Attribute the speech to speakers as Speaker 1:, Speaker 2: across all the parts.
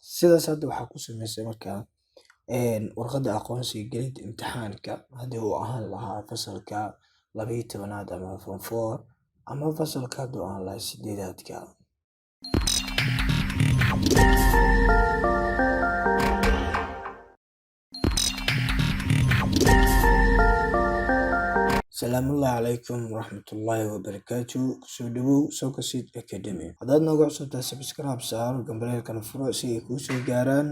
Speaker 1: Sidaas hadda waxaa ku samaysay markaa warqadda aqoonsiga gelidda imtixaanka haddii uu ahaan lahaa fasalka 12aad ama form 4 ama fasalka hadduu ahaan lahaa 8aadka. Salaamullahi calaykum waraxmatullaahi wabarakaatuh. Kusoo dhawow Sokosid Academy. Haddaad nooga cusubtahay subscribe saar, gambaleelkana furo si ay kuu soo gaaraan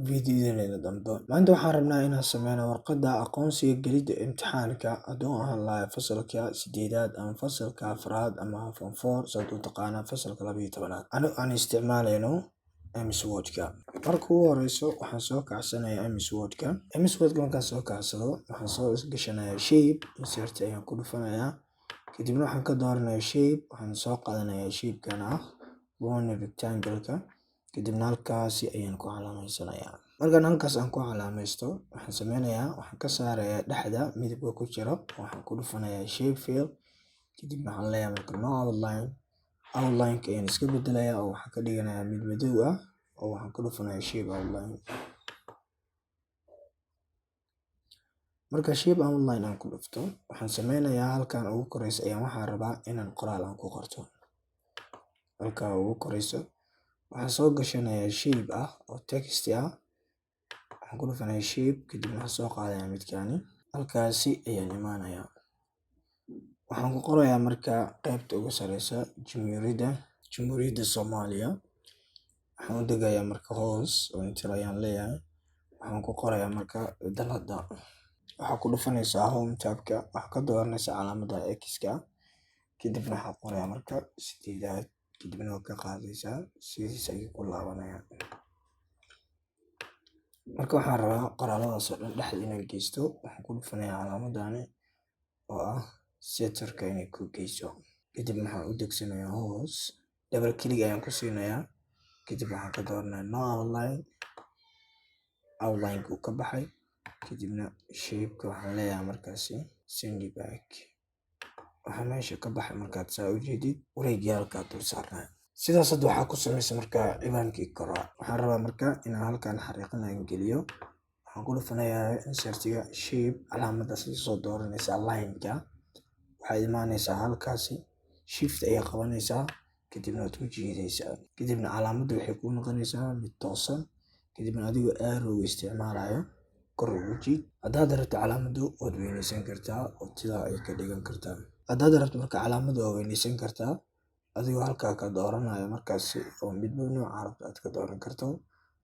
Speaker 1: fiidiyoyadeena dambe. Maanta waxaan rabnaa inaan sameyno warqadda aqoonsiga gelidda imtixaanka hadduu ahaan lahaa fasalka 8aad ama fasalka 4aad ama form 4 saad u taqaanaa fasalka 12aad. Aan isticmaalayno MS Word-ka. Marka ugu horeyso waxaan soo kacsanayaa MS Word-ka. MS Word-ka markaan soo kacsado waxaan soo gashanayaa shape, insert ayaan ku dhufanayaa. Kadibna waxaan ka dooranayaa shape, waxaan soo qaadanayaa shape-kan ah one rectangle-ka. Kadibna halkaasi ayaan ku calaameysanayaa. Markaan halkaas aan ku calaamaysto waxaan sameynayaa, waxaan ka saarayaa dhexda midabka ku jira, waxaan ku dhufanayaa shape fill. Kadibna waxaan leeyahay marka no outline. Outline-ka ayaan iska bedelayaa oo waxaan ka dhiganayaa mid madow ah oo waxaan ku dhufanayaa shape outline. Marka shape outline aan ku dhufto waxaan sameynayaa halkan ugu koreyso ayaan waxaan rabaa inaan qoraal aan ku qorto. Halkaa ugu koreyso waxaan soo gashanayaa shape ah oo text ah, waxaan ku dhufanayaa shape. Kadibna waxaan soo qaadayaa midkaani, halkaasi ayaan imaanayaa. Waxaan ku qorayaa marka qaybta ugu sareysa Jamhuuriyadda Soomaaliya. Waxaan u degayaa marka hoos oo enter ayaan leeyahay. Waxaan ku qorayaa marka dalada. Waxaa ku dhufanaysaa home tab-ka, waxaa ka dooranaysaa calaamadda X-ka. Kadibna waxaan qorayaa marka 8aad. Kadibna waa ka qaadaysaa sidiisa ayuu ku laabanayaa. Marka waxaan rabaa qoraaladaas oo dhan dhexda inaan geysto, waxaan ku dhufanayaa calaamaddaani oo ah center-ka inay ku geyso. Kadib waxaan u degsanayaa hoos, double click ayaan ku siinayaa. Kadib waxaan ka dooranayaa no outline. Outline-ku ka baxay. Kadibna shape-ka waxaan leeyahay markaasi send back. Waxaa meesha ka baxay markaad saa u jeedid wareegii halkaa dul saarnaa. Sidaas hadda waxaa ku samaysay marka ciwaankii kora. Waxaan rabaa marka inaan halkan xariiqan aan geliyo. Waxaan ku dhufanayaa insert-ga shape, calaamaddaas soo dooranaysaa line-ka. Waxaad imaanaysaa halkaasi, shift ayaa qabanaysaa. Kadibna waad ku jiidaysaa. Kadibna calaamadda waxay kuu noqonaysaa mid toosan. Kadibna adigoo arrow isticmaalayo kor ugu jiid. Haddaad rabto calaamaddu waad weynaysan kartaa oo sidaa ay ka dhigan kartaa. Haddaad rabto marka calaamaddu waa weynaysan kartaa adigoo halkaa ka dooranayo markaasi oo midba nooca rabto aad ka dooran karto.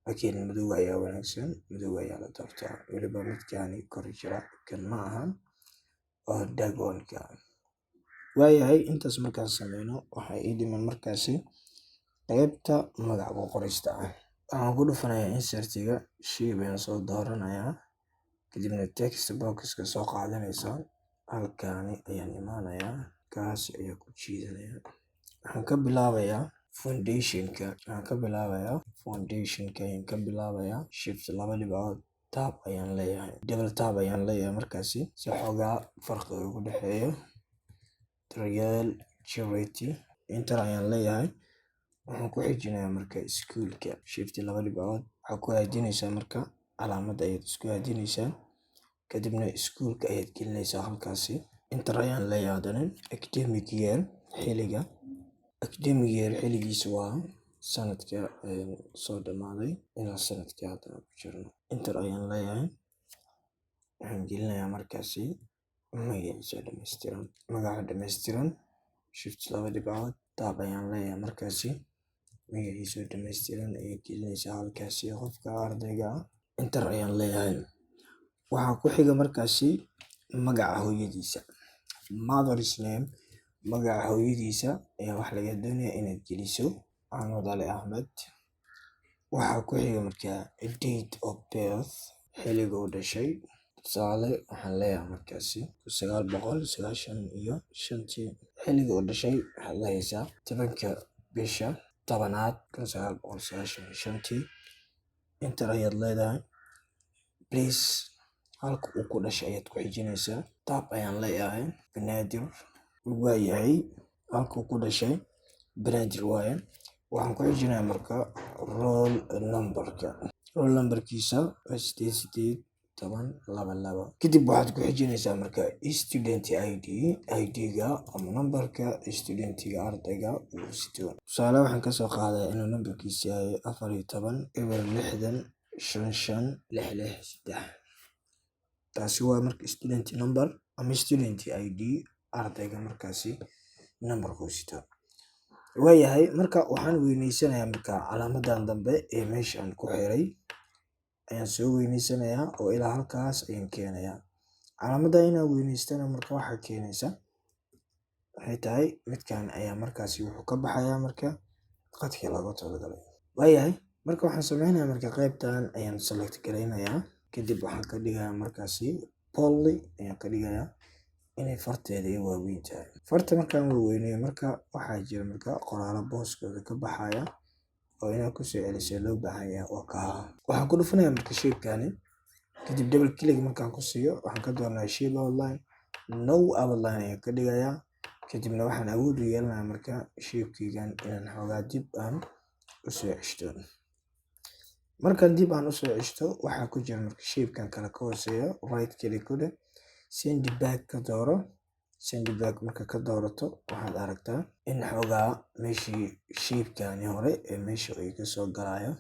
Speaker 1: Laakiin madow ayaa wanaagsan, madow ayaa la doortaa. Weliba midkaani kor jira kan ma ahan oo dagoonka. Waayahay intaas markaan sameyno waxaa ii dhiman markaasi qaybta magac ku qorista ah. Waxaan ku dhufanayaa insert-ga shape ayaan soo dooranayaa. Kadibna text box-ka soo qaadanaysaa. Halkaani ayaan imaanayaa, kaasi ayaa ku jiidanayaa. Waxaan ka bilaabayaa foundation-ka. Ayaan ka bilaabayaa shift 2 dhibcood tab ayaan leeyahay. Double tab ayaan leeyahay markaasi si xoogaa farqi ugu dhexeeyo. Trial Charity enter ayaan leeyahay. Waxaan ku xijinayaa marka school-ka shift 2 dhibcood. Waxaa ku aadinaysaa marka calaamadda ayaad isku aadinaysaa. Kadibna school-ka ayaad gelinaysaa halkaasi. Enter ayaan leeyahay haddana. Academic year xiligiisa waa sanadka soo dhamaaday ilaa sanadkii hadda ku jirno. Enter ayaan leeyahay. Waxaan gelinayaa markaasi magaciisa dhammaystiran. Magaca dhammaystiran shift 2 dhibcood tab ayaan leeyahay markaasi. Magaciisa dhammaystiran ayaad gelinaysaa halkaasi qofka ardayga ah. Enter ayaan leeyahay. Waxaa ku xiga markaasi magaca hooyadiisa, mother's name. Magaca hooyadiisa ayaa wax laga doonayaa inaad geliso. Ahmed Ali Ahmed. Waxaa ku xiga markaa date of birth, xilliga uu dhashay. Tusaale waxaan leeyahay markaasi 1995. Xilliga uu dhashay waxaad lehaysaa 10-ka bisha 10aad 1995. Enter ayaad leedahay. Place halka uu ku dhashay ayaad ku xijinaysaa. Tab ayaan leeyahay. Banaadir. Waayahay halka uu ku dhashay Banaadir waaye. waxaan ku xijinayaa marka roll numberka. Roll numberkiisa waa 881022. Kadib waxaad ku xijinaysaa marka student ID-ga ama numberka studentiga ardayga uu sito. Tusaale waxaan kasoo qaadayaa inuu numberkiisa yahay 14 eber 60 55 66 taasi waa marka student number ama student ID ardayga markaasi numberka uu sito. waayahay marka waxaan weyneysanayaa marka calaamadan dambe ee meeshaan ku xiray ayaan soo weyneysanayaa oo ilaa halkaas ayaan keenayaa. Calaamada inaan weyneystana marka waxaa keenaysa waxay tahay midkan ayaa markaasi wuxuu ka baxayaa marka qadkii loogu talagalay. waayahay marka waxaan sameynayaa marka qaybtan ayaan select gareynayaa. kadib waxaan ka dhigayaa markaasi boldly ayaan ka dhigayaa inay farteeda ay waaweyn tahay. farta markaan waaweyneeyo marka waxaa jira marka qoraalo booskooda ka baxaya oo inaad ku soo celisay loo baahan yahay. waxaan ku dhufanayaa marka shape-kani. kadib double click markaan ku siiyo waxaan ka dooranayaa shape outline, no outline ayaan ka dhigayaa. kadibna waxaan awood u yeelanayaa marka shape-kaygan inaan xoogaa dib aan u soo ceshto. markaan dib aan u soo ceshto waxaa ku jira marka shape-kan kale ka hooseeyo right click ku dheh, send back ka dooro. send back marka ka doorato waxaad aragtaa in xoogaa meeshii shape-kani hore ee meesha ay ka soo galayo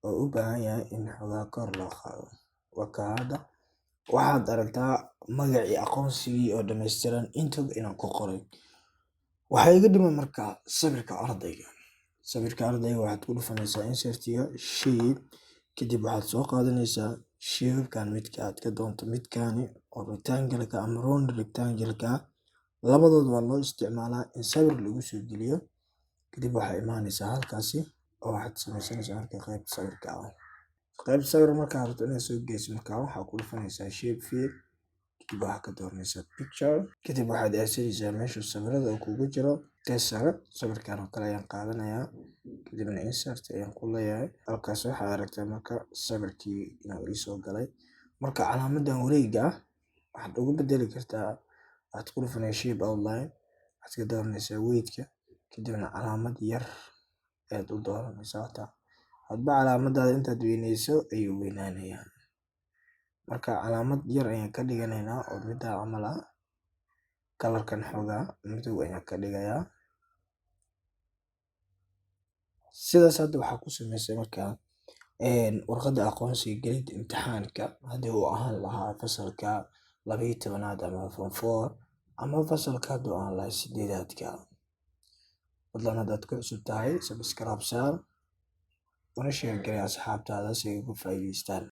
Speaker 1: oo u baahan yahay in xoogaa kor loo qaado. hadda waxaad aragtaa magacii aqoonsigii oo dhammaystiran intaba inaan ku qoray. waxaa iga dhiman marka sawirka ardayga. waxaad ku dhufanaysaa insert-iga shape. kadib waxaad soo qaadanaysaa shape-kan midka aad ka doonto, midkani oo rectangle-ka ama round rectangle-ka labadooda waa loo isticmaalaa in sawir lagu soo geliyo. kadib waxaa imaanaysaa halkaasi oo waxaad sameysanaysaa marka qaybta sawirka ah. qaybta sawir markaa rabto inaad soo geliso marka waxaa ku dhufanaysaa shape fill. kadib waxaad ka dooranaysaa picture. kadib waxaad aadsanaysaa meesha sawirada uu kugu jiro sare. sawirkan oo kale ayaan qaadanayaa kadibna insert ayaan ku leeyahay. halkaas waxaad aragtaa marka sawirkii inuu ii soo galay. marka calaamadan wareega ah waxaad ugu bedeli kartaa waxaad ku dhufanaysaa shape outline, waxaad ka dooranaysaa weight-ka kadibna calaamad yar ayaad u dooranaysaa. hadba calaamadaada intaad weyneyso ayuu weynaanayaa. marka calaamad yar ayaan ka dhiganaynaa oo midaa camal ah. kalarkan xoogaa madow ayaan ka dhigayaa. sidaas hadda waxaa ku sameysay marka warqadda aqoonsiga gelidda imtixaanka haddii uu ahaan lahaa fasalka 12aad ama form 4 ama fasalka hadduu ahaan lahaa 8aadka. fadlan haddaad ku cusub tahay subscribe saar una sheer garee asxaabtaada si ay uga faa'iidaystaan.